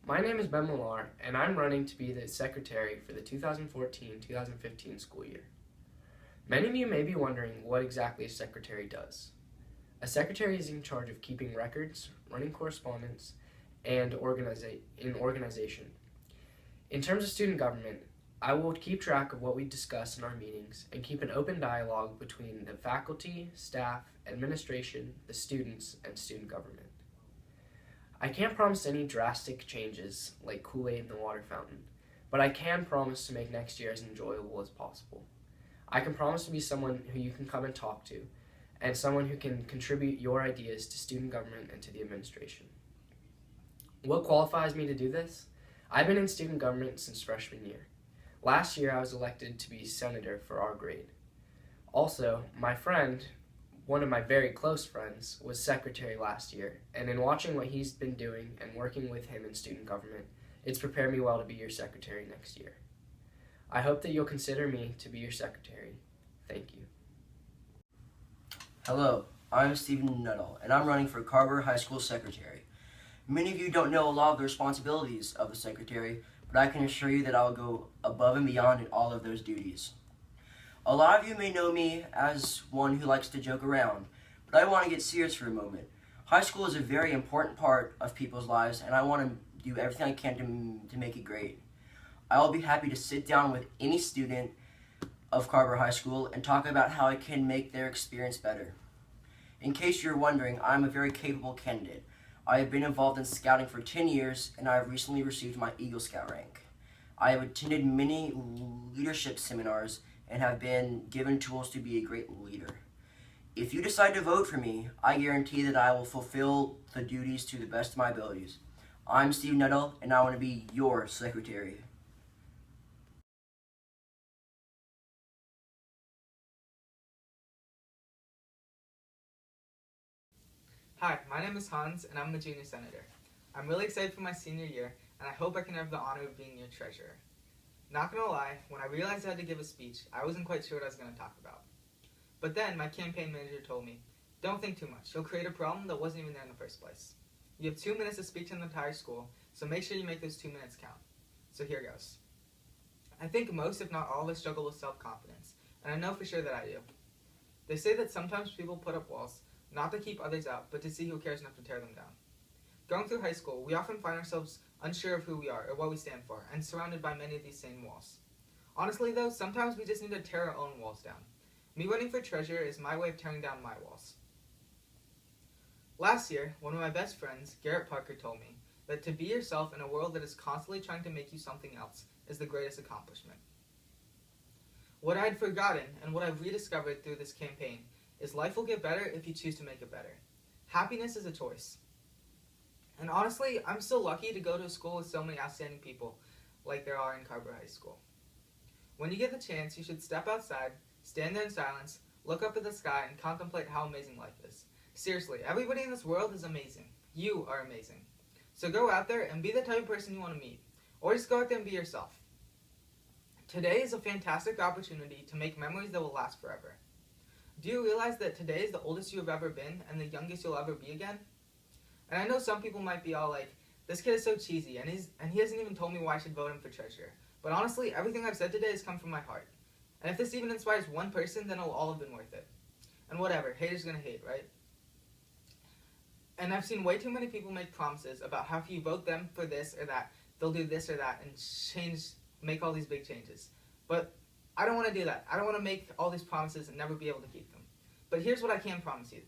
My name is Ben Millar, and I'm running to be the secretary for the 2014-2015 school year. Many of you may be wondering what exactly a secretary does. A secretary is in charge of keeping records, running correspondence, and organization. In terms of student government, I will keep track of what we discuss in our meetings and keep an open dialogue between the faculty, staff, administration, the students, and student government. I can't promise any drastic changes like Kool-Aid in the water fountain, but I can promise to make next year as enjoyable as possible. I can promise to be someone who you can come and talk to, and someone who can contribute your ideas to student government and to the administration. What qualifies me to do this? I've been in student government since freshman year. Last year I was elected to be senator for our grade. Also, my friend, one of my very close friends, was secretary last year, and in watching what he's been doing and working with him in student government, it's prepared me well to be your secretary next year. I hope that you'll consider me to be your secretary. Thank you. Hello, I'm Stephen Nuttall, and I'm running for Carver High School Secretary. Many of you don't know a lot of the responsibilities of the secretary, but I can assure you that I will go above and beyond in all of those duties. A lot of you may know me as one who likes to joke around, but I want to get serious for a moment. High school is a very important part of people's lives, and I want to do everything I can to make it great. I will be happy to sit down with any student of Carver High School and talk about how I can make their experience better. In case you're wondering, I'm a very capable candidate. I have been involved in scouting for 10 years, and I have recently received my Eagle Scout rank. I have attended many leadership seminars and have been given tools to be a great leader. If you decide to vote for me, I guarantee that I will fulfill the duties to the best of my abilities. I'm Steve Nuttall, and I want to be your secretary. Hi, my name is Hans, and I'm a junior senator. I'm really excited for my senior year, and I hope I can have the honor of being your treasurer. Not gonna lie, when I realized I had to give a speech, I wasn't quite sure what I was gonna talk about. But then my campaign manager told me, don't think too much, you'll create a problem that wasn't even there in the first place. You have 2 minutes to speak to an entire school, so make sure you make those 2 minutes count. So here goes. I think most, if not all of us, struggle with self-confidence, and I know for sure that I do. They say that sometimes people put up walls, not to keep others out, but to see who cares enough to tear them down. Going through high school, we often find ourselves unsure of who we are or what we stand for, and surrounded by many of these same walls. Honestly though, sometimes we just need to tear our own walls down. Me running for treasurer is my way of tearing down my walls. Last year, one of my best friends, Garrett Parker, told me that to be yourself in a world that is constantly trying to make you something else is the greatest accomplishment. What I had forgotten, and what I've rediscovered through this campaign, is life will get better if you choose to make it better. Happiness is a choice. And honestly, I'm so lucky to go to a school with so many outstanding people like there are in Carver High School. When you get the chance, you should step outside, stand there in silence, look up at the sky, and contemplate how amazing life is. Seriously, everybody in this world is amazing. You are amazing. So go out there and be the type of person you want to meet. Or just go out there and be yourself. Today is a fantastic opportunity to make memories that will last forever. Do you realize that today is the oldest you have ever been and the youngest you'll ever be again? And I know some people might be all like, this kid is so cheesy, and he hasn't even told me why I should vote him for treasurer. But honestly, everything I've said today has come from my heart. And if this even inspires one person, then it'll all have been worth it. And whatever, haters gonna hate, right? And I've seen way too many people make promises about how if you vote them for this or that, they'll do this or that and make all these big changes. But I don't want to do that. I don't want to make all these promises and never be able to keep them. But here's what I can promise you.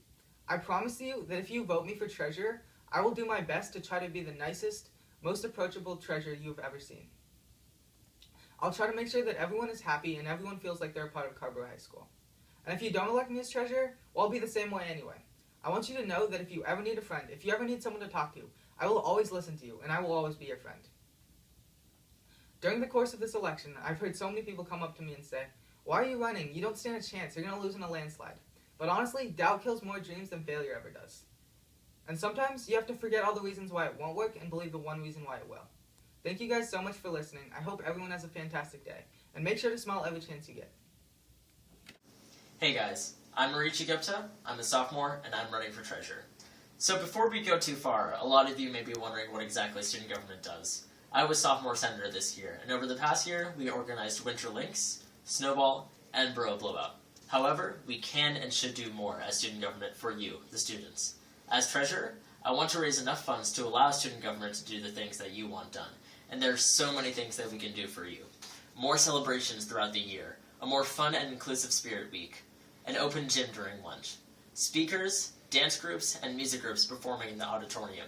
I promise you that if you vote me for treasurer, I will do my best to try to be the nicest, most approachable treasurer you've ever seen. I'll try to make sure that everyone is happy and everyone feels like they're a part of Carver High School. And if you don't elect me as treasurer, well, I'll be the same way anyway. I want you to know that if you ever need a friend, if you ever need someone to talk to, I will always listen to you, and I will always be your friend. During the course of this election, I've heard so many people come up to me and say, why are you running? You don't stand a chance. You're going to lose in a landslide. But honestly, doubt kills more dreams than failure ever does. And sometimes you have to forget all the reasons why it won't work and believe the one reason why it will. Thank you guys so much for listening. I hope everyone has a fantastic day. And make sure to smile every chance you get. Hey guys, I'm Marichi Gupta. I'm a sophomore and I'm running for treasurer. So before we go too far, a lot of you may be wondering what exactly student government does. I was sophomore senator this year, and over the past year, we organized Winter Links, Snowball, and Borough Blowout. However, we can and should do more as student government for you, the students. As treasurer, I want to raise enough funds to allow student government to do the things that you want done, and there are so many things that we can do for you. More celebrations throughout the year, a more fun and inclusive spirit week, an open gym during lunch, speakers, dance groups, and music groups performing in the auditorium.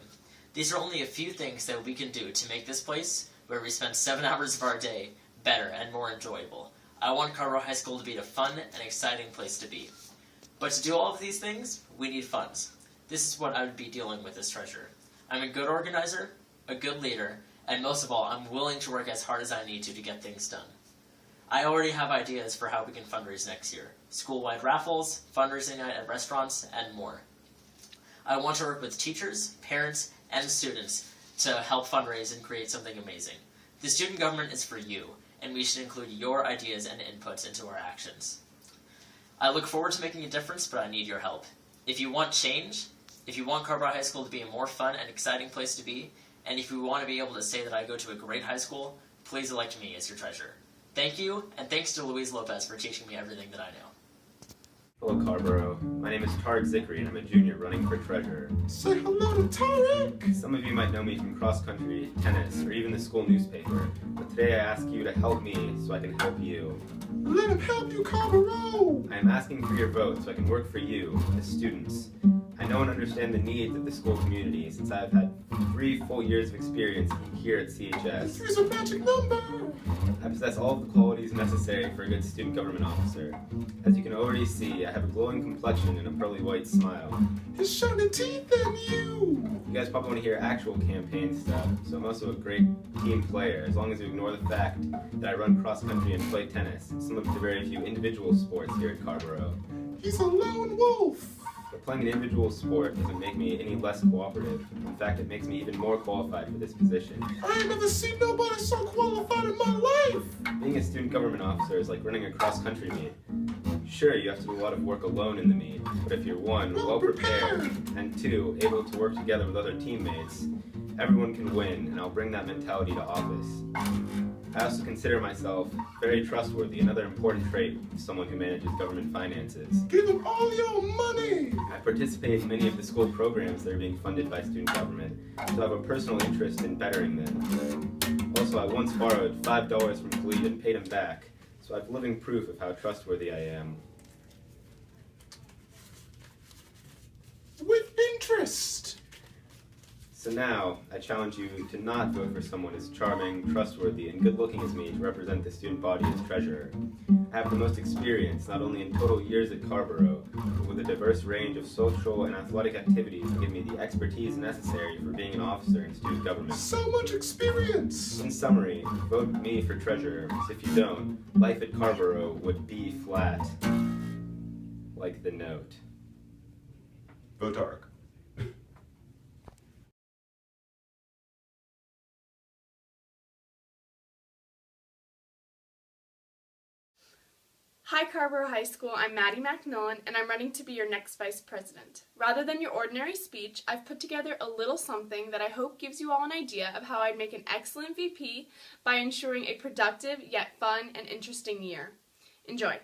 These are only a few things that we can do to make this place, where we spend 7 hours of our day, better and more enjoyable. I want Carver High School to be a fun and exciting place to be. But to do all of these things, we need funds. This is what I would be dealing with as treasurer. I'm a good organizer, a good leader, and most of all, I'm willing to work as hard as I need to get things done. I already have ideas for how we can fundraise next year. School-wide raffles, fundraising night at restaurants, and more. I want to work with teachers, parents, and students to help fundraise and create something amazing. The student government is for you, and we should include your ideas and inputs into our actions. I look forward to making a difference, but I need your help. If you want change, if you want Carver High School to be a more fun and exciting place to be, and if you want to be able to say that I go to a great high school, please elect me as your treasurer. Thank you, and thanks to Luis Lopez for teaching me everything that I know. Hello, Carborough. My name is Tarek Zikri, and I'm a junior running for treasurer. Say hello to Tarek! Some of you might know me from cross country, tennis, or even the school newspaper, but today I ask you to help me so I can help you. Let him help you, Carborough! I am asking for your vote so I can work for you, the students. I know and understand the needs of the school community since I've had 3 full years of experience here at CHS. 3's a magic number! I possess all of the qualities necessary for a good student government officer. As you can already see, I have a glowing complexion and a pearly white smile. His shining teeth and you! You guys probably want to hear actual campaign stuff, so I'm also a great team player, as long as you ignore the fact that I run cross country and play tennis, some of the very few individual sports here at Carborough. He's a lone wolf! But playing an individual sport doesn't make me any less cooperative. In fact, it makes me even more qualified for this position. I ain't never seen nobody so qualified in my life! Being a student government officer is like running a cross-country meet. Sure, you have to do a lot of work alone in the meet, but if you're 1, well prepared, and 2, able to work together with other teammates, everyone can win, and I'll bring that mentality to office. I also consider myself very trustworthy, another important trait of someone who manages government finances. Give him all your money! I participate in many of the school programs that are being funded by student government, so I have a personal interest in bettering them. Also, I once borrowed $5 from Khalid and paid him back, so I have living proof of how trustworthy I am. With interest! So now, I challenge you to not vote for someone as charming, trustworthy, and good-looking as me to represent the student body as treasurer. I have the most experience, not only in total years at Carborough, but with a diverse range of social and athletic activities that give me the expertise necessary for being an officer in student government. So much experience! In summary, vote me for treasurer, because if you don't, life at Carborough would be flat. Like the note. Vote Tarek. Hi Carborough High School, I'm Maddie McMillan and I'm running to be your next Vice President. Rather than your ordinary speech, I've put together a little something that I hope gives you all an idea of how I'd make an excellent VP by ensuring a productive yet fun and interesting year. Enjoy.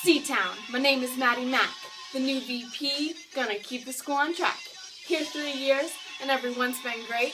C-Town, my name is Maddie Mack, the new VP, gonna keep the school on track. Here 3 years, and everyone's been great.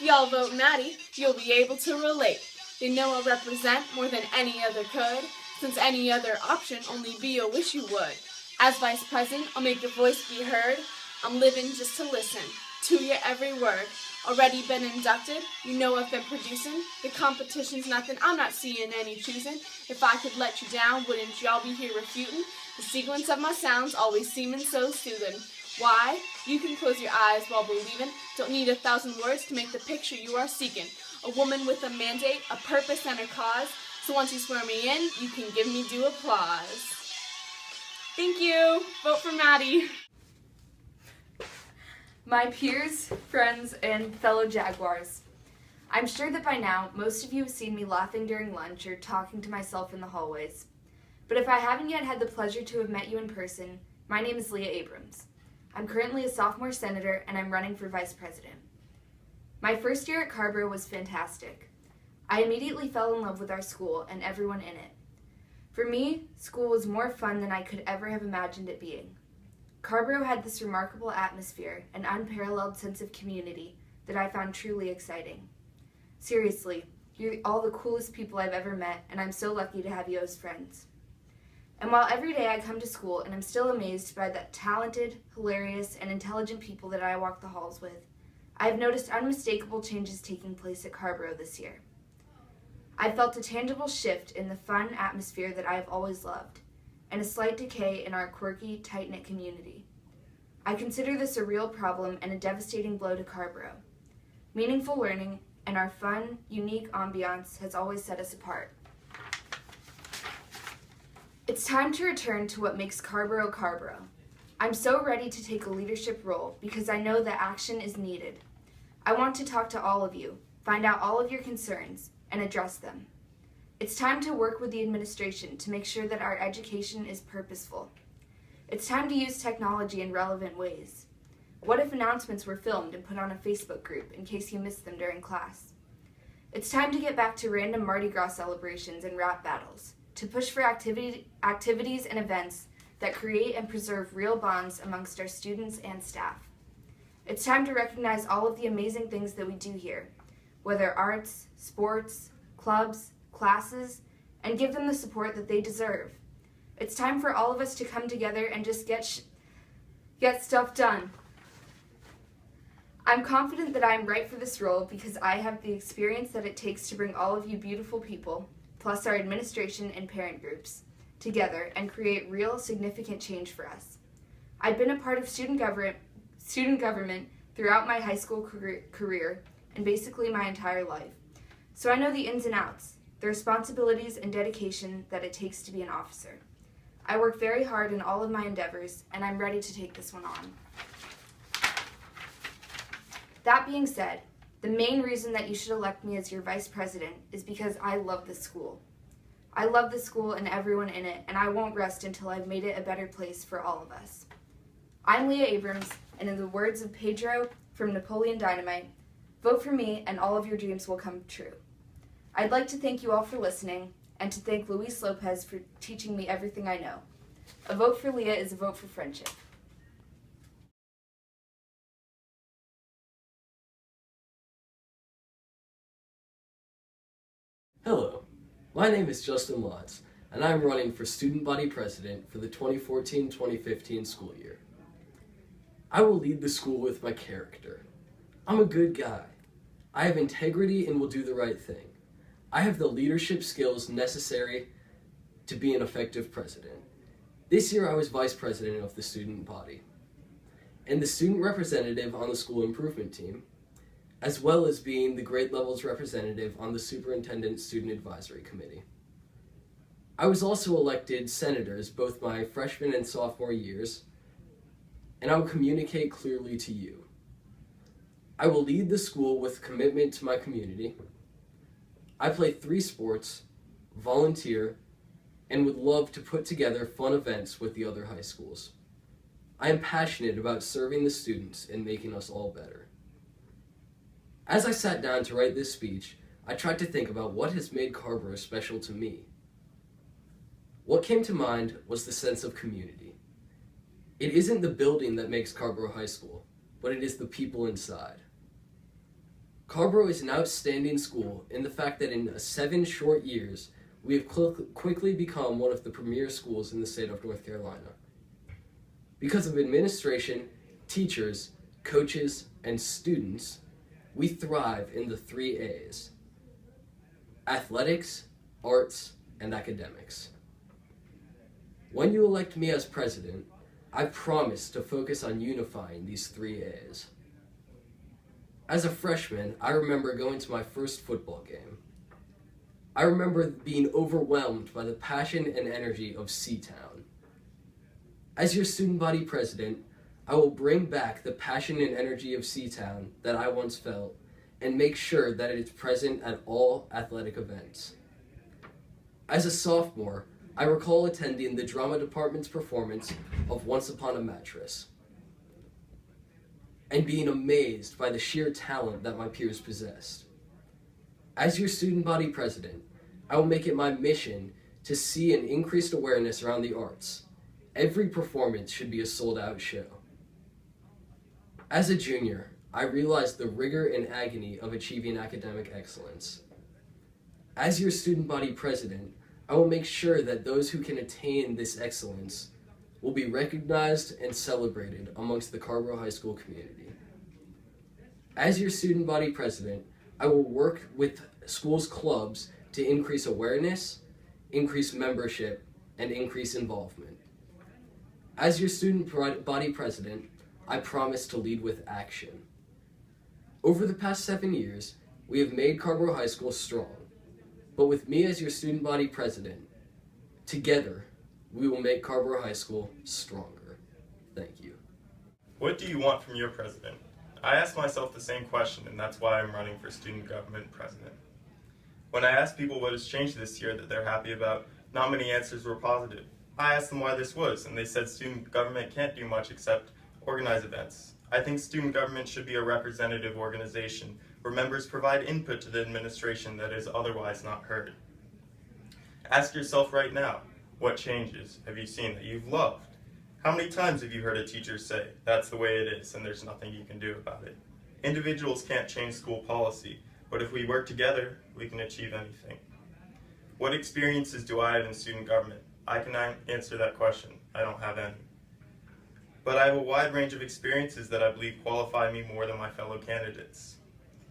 If y'all vote Maddie, you'll be able to relate. They know I'll represent more than any other could, since any other option only be a wish you would. As Vice President, I'll make your voice be heard. I'm living just to listen to your every word. Already been inducted, you know I've been producing. The competition's nothing, I'm not seeing any choosing. If I could let you down, wouldn't y'all be here refuting? The sequence of my sounds always seeming so soothing. Why? You can close your eyes while believing. Don't need 1,000 words to make the picture you are seeking. A woman with a mandate, a purpose and a cause. So once you swear me in, you can give me due applause. Thank you. Vote for Maddie. My peers, friends, and fellow Jaguars. I'm sure that by now, most of you have seen me laughing during lunch or talking to myself in the hallways. But if I haven't yet had the pleasure to have met you in person, my name is Leah Abrams. I'm currently a sophomore senator, and I'm running for vice president. My first year at Carrboro was fantastic. I immediately fell in love with our school and everyone in it. For me, school was more fun than I could ever have imagined it being. Carrboro had this remarkable atmosphere and unparalleled sense of community that I found truly exciting. Seriously, you're all the coolest people I've ever met, and I'm so lucky to have you as friends. And while every day I come to school and I'm still amazed by the talented, hilarious, and intelligent people that I walk the halls with, I have noticed unmistakable changes taking place at Carrboro this year. I felt a tangible shift in the fun atmosphere that I have always loved, and a slight decay in our quirky, tight-knit community. I consider this a real problem and a devastating blow to Carrboro. Meaningful learning and our fun, unique ambiance has always set us apart. It's time to return to what makes Carrboro Carrboro. I'm so ready to take a leadership role because I know that action is needed. I want to talk to all of you, find out all of your concerns, and address them. It's time to work with the administration to make sure that our education is purposeful. It's time to use technology in relevant ways. What if announcements were filmed and put on a Facebook group in case you missed them during class? It's time to get back to random Mardi Gras celebrations and rap battles, to push for activities and events that create and preserve real bonds amongst our students and staff. It's time to recognize all of the amazing things that we do here, whether arts, sports, clubs, classes, and give them the support that they deserve. It's time for all of us to come together and just get stuff done. I'm confident that I am right for this role because I have the experience that it takes to bring all of you beautiful people, plus our administration and parent groups, together and create real significant change for us. I've been a part of student government throughout my high school career and basically my entire life. So I know the ins and outs, the responsibilities and dedication that it takes to be an officer. I work very hard in all of my endeavors, and I'm ready to take this one on. That being said, the main reason that you should elect me as your vice president is because I love this school. I love this school and everyone in it, and I won't rest until I've made it a better place for all of us. I'm Leah Abrams, and in the words of Pedro from Napoleon Dynamite, vote for me and all of your dreams will come true. I'd like to thank you all for listening, and to thank Luis Lopez for teaching me everything I know. A vote for Leah is a vote for friendship. Hello, my name is Justin Lotz, and I'm running for Student Body President for the 2014-2015 school year. I will lead the school with my character. I'm a good guy. I have integrity and will do the right thing. I have the leadership skills necessary to be an effective president. This year I was vice president of the student body and the student representative on the school improvement team, as well as being the grade levels representative on the superintendent student advisory committee. I was also elected senators both my freshman and sophomore years, and I will communicate clearly to you. I will lead the school with commitment to my community. I play 3 sports, volunteer, and would love to put together fun events with the other high schools. I am passionate about serving the students and making us all better. As I sat down to write this speech, I tried to think about what has made Carrboro special to me. What came to mind was the sense of community. It isn't the building that makes Carrboro High School, but it is the people inside. Carrboro is an outstanding school in the fact that in 7 short years, we have quickly become one of the premier schools in the state of North Carolina. Because of administration, teachers, coaches, and students, we thrive in the 3 A's: athletics, arts, and academics. When you elect me as president, I promise to focus on unifying these 3 A's. As a freshman, I remember going to my first football game. I remember being overwhelmed by the passion and energy of C-Town. As your student body president, I will bring back the passion and energy of Seatown that I once felt and make sure that it is present at all athletic events. As a sophomore, I recall attending the drama department's performance of Once Upon a Mattress and being amazed by the sheer talent that my peers possessed. As your student body president, I will make it my mission to see an increased awareness around the arts. Every performance should be a sold-out show. As a junior, I realized the rigor and agony of achieving academic excellence. As your student body president, I will make sure that those who can attain this excellence will be recognized and celebrated amongst the Carborough High School community. As your student body president, I will work with schools' clubs to increase awareness, increase membership, and increase involvement. As your student body president, I promise to lead with action. Over the past 7 years, we have made Carborough High School strong, but with me as your student body president, together, we will make Carborough High School stronger. Thank you. What do you want from your president? I ask myself the same question, and that's why I'm running for student government president. When I asked people what has changed this year that they're happy about, not many answers were positive. I asked them why this was, and they said student government can't do much except organize events. I think student government should be a representative organization where members provide input to the administration that is otherwise not heard. Ask yourself right now, what changes have you seen that you've loved? How many times have you heard a teacher say, that's the way it is and there's nothing you can do about it? Individuals can't change school policy, but if we work together, we can achieve anything. What experiences do I have in student government? I cannot answer that question. I don't have any. But I have a wide range of experiences that I believe qualify me more than my fellow candidates.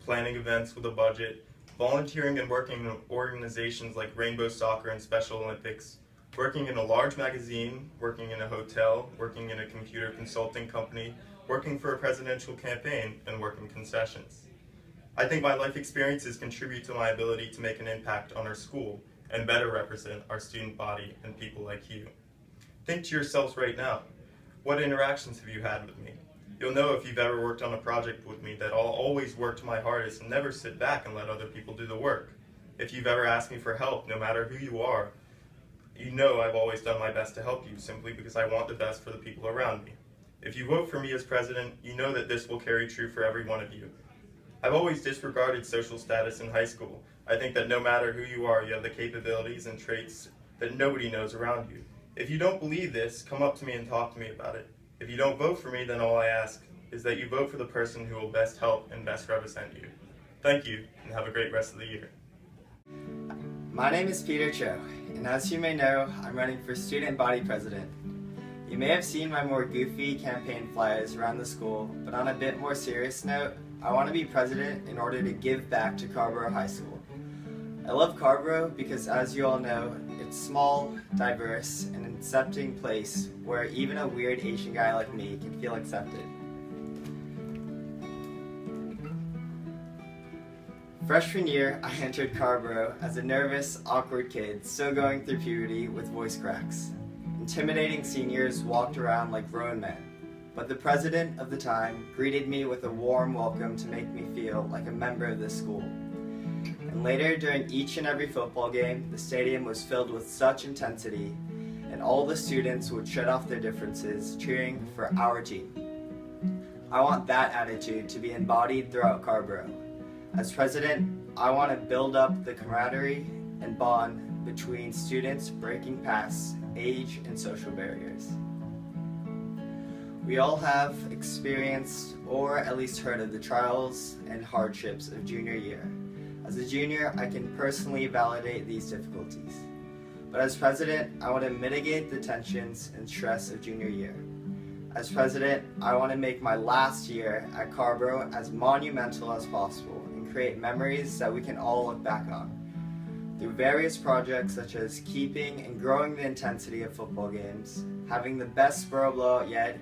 Planning events with a budget, volunteering and working in organizations like Rainbow Soccer and Special Olympics, working in a large magazine, working in a hotel, working in a computer consulting company, working for a presidential campaign, and working concessions. I think my life experiences contribute to my ability to make an impact on our school and better represent our student body and people like you. Think to yourselves right now, what interactions have you had with me? You'll know if you've ever worked on a project with me that I'll always work to my hardest and never sit back and let other people do the work. If you've ever asked me for help, no matter who you are, you know I've always done my best to help you simply because I want the best for the people around me. If you vote for me as president, you know that this will carry true for every one of you. I've always disregarded social status in high school. I think that no matter who you are, you have the capabilities and traits that nobody knows around you. If you don't believe this, come up to me and talk to me about it. If you don't vote for me, then all I ask is that you vote for the person who will best help and best represent you. Thank you, and have a great rest of the year. My name is Peter Cho, and as you may know, I'm running for student body president. You may have seen my more goofy campaign flyers around the school, but on a bit more serious note, I want to be president in order to give back to Carborough High School. I love Carborough because, as you all know, it's small, diverse, and an accepting place where even a weird Asian guy like me can feel accepted. Freshman year, I entered Carborough as a nervous, awkward kid still going through puberty with voice cracks. Intimidating seniors walked around like grown men, but the president of the time greeted me with a warm welcome to make me feel like a member of this school. And later, during each and every football game, the stadium was filled with such intensity, and all the students would shut off their differences, cheering for our team. I want that attitude to be embodied throughout Carborough. As president, I want to build up the camaraderie and bond between students, breaking past age and social barriers. We all have experienced or at least heard of the trials and hardships of junior year. As a junior, I can personally validate these difficulties. But as president, I want to mitigate the tensions and stress of junior year. As president, I want to make my last year at Carborough as monumental as possible and create memories that we can all look back on. Through various projects such as keeping and growing the intensity of football games, having the best borough blowout yet,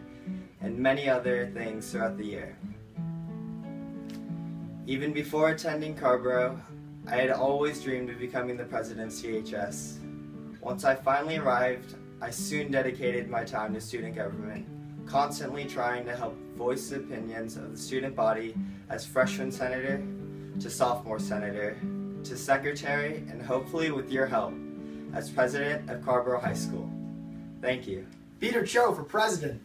and many other things throughout the year. Even before attending Carborough, I had always dreamed of becoming the president of CHS. Once I finally arrived, I soon dedicated my time to student government, constantly trying to help voice the opinions of the student body as freshman senator to sophomore senator to secretary, and hopefully with your help as president of Carborough High School. Thank you. Peter Cho for president.